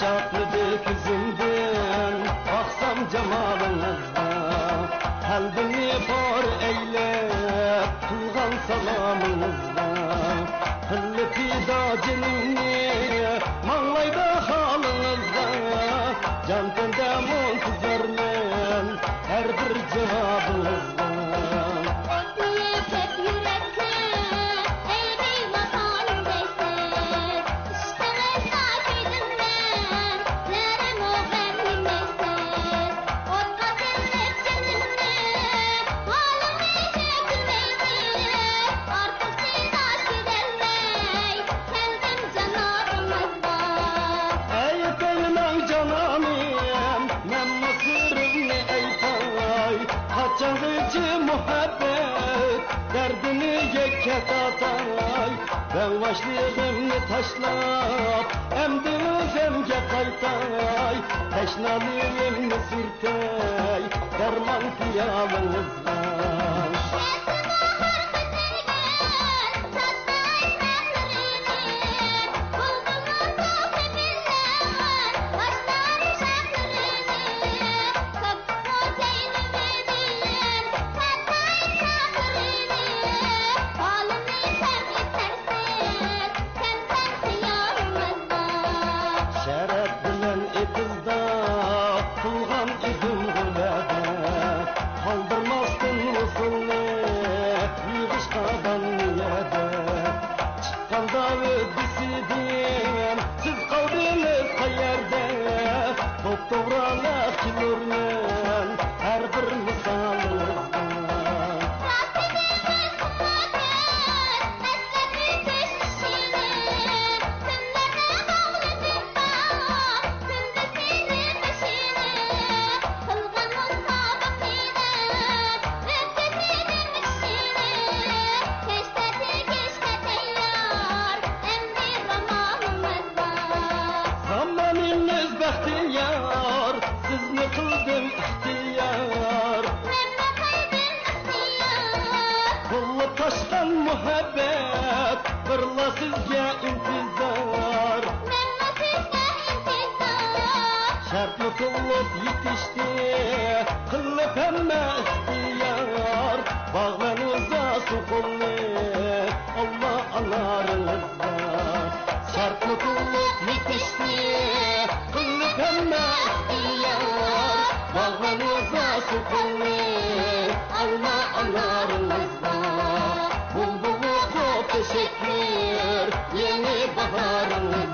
Çatladı gözümden baksam cemalınızda, kalbimi for eylep tulgan salamınızda. Hıllı pida cenimni mağlayda halınızda, can tende muntazarmen her bir cevabınızda. Çağıcı muhabbet derdini yeke tatay, ben başlığımı taşlap emdivemge kaytay, teşnalığımı sürtey derman kıyalınızdan. Tulgan izim gülede kaldırmazsın usulü yığışkadan niyede. Çıkkanda ödüsüdüm siz kaldınız kayerde, doktorana kilurmen her bir misalınızdan. Bahtiyar, sizni qildim ixtiyor, menni qildim ixtiyor. Qulluq toshgan muhabbet birla sizga intizor, menni sizga intizor. Shartli qilib yetishdi qilib hamma ixtiyor, bog'lanuzda suqulni Allah anlaringizda. Shartli qilib yetishdi hamma ixtiyor, bog'lanuzda suqulni Allah anlaringizda. Bulbul o'qib teşekkür yeni baharınızda.